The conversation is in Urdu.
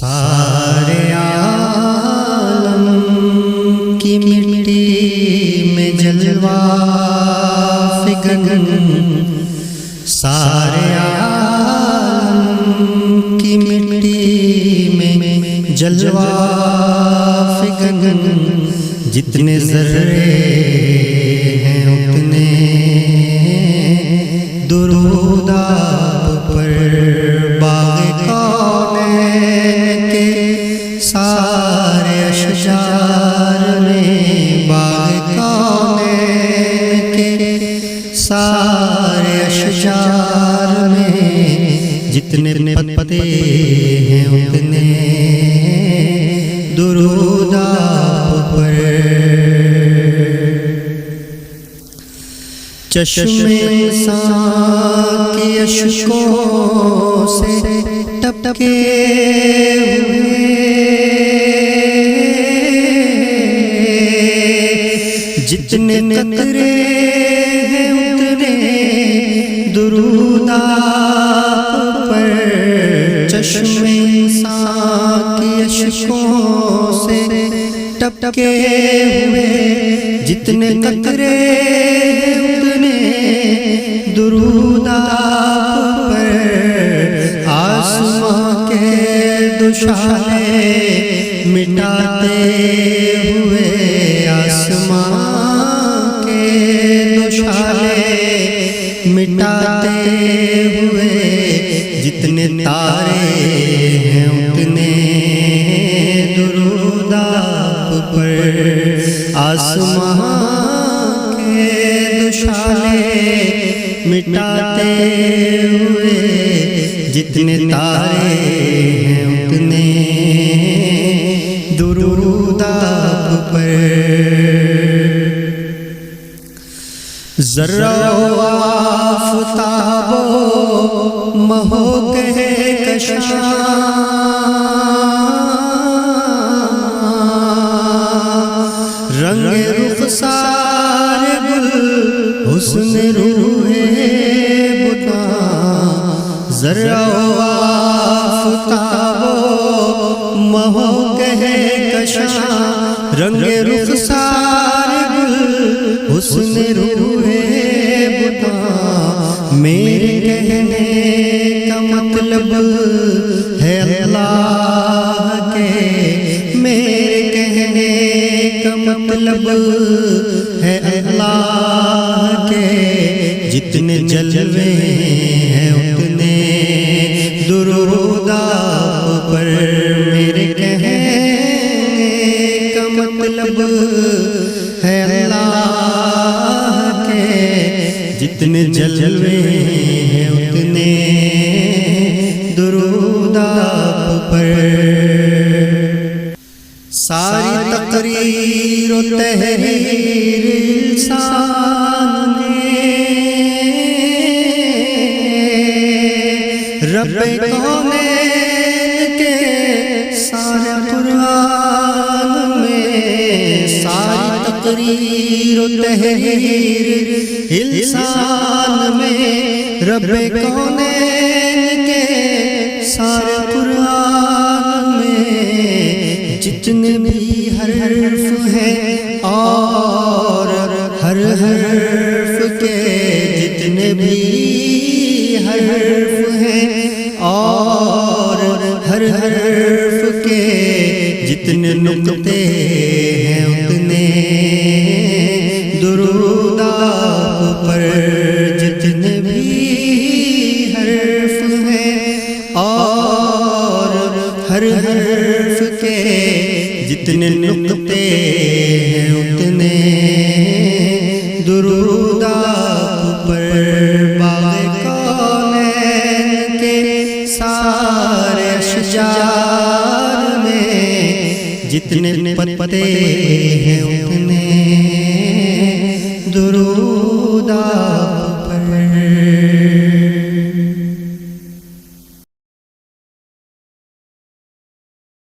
سارے عالم کی مٹی میں جلوہ فگن، سارے عالم کی مٹی میں جلوہ فگن، جتنے ذرے ہیں اتنے درود آپ پر، باغ کونین کے سارے اشجار میں، باغ کونین کے سارے اشجار میں، جتنے پتے ہیں اتنے درود آپ پر۔ چشم انسان کی اشکوں سے ٹپکے ہوئے جتنے قطرے ہیں اتنے درود آپ پر۔ چشم انسان کی اشکوں سے ٹپکے ہوئے جتنے قطرے درود آپ پر۔ آسمان کے دوشالے مٹاتے ہوئے، آسمان کے دوشالے مٹاتے ہوئے، جتنے تارے ہیں اتنے درود آپ پر۔ آسمان کے دوشالے مٹاتے ہوئے، جتنے تارے ہیں اتنے درود آپ پر۔ ذرہ و آفتاب و مہو کہکشاں، رنگ رخسار گل حسن روح بتاں، ذرہ و آفتاب و مہو کہکشاں، رنگ رخسار گل حسن روح بتاں، میرے کہنے کا مطلب ہے اللہ کے، میرے کہنے کا مطلب ہے اللہ کے، جتنے جلوے ہیں اتنے درود آپ پر۔ میرے کہنے کا مطلب ہے اللہ کے، جتنے جلوے ہیں اتنے درود آپ پر۔ ساری تقریر و تحریر انسان نے رب کونین کے سارے قرآن میں، ساری تقریر و تحریر انسان میں، رب کونین کے سارے قرآن میں، جتنے بھی حرف ہیں اور ہر حرف کے، جتنے بھی حرف ہیں اور ہر حرف کے، جتنے نقطے ہیں اتنے درود آپ پر۔ جتنے بھی حرف ہیں اور ہر حرف کے، جتنے نقطے ہیں اتنے درود آپ پر۔ باغ کونین کے سارے اشجار میں، جتنے پتے ہیں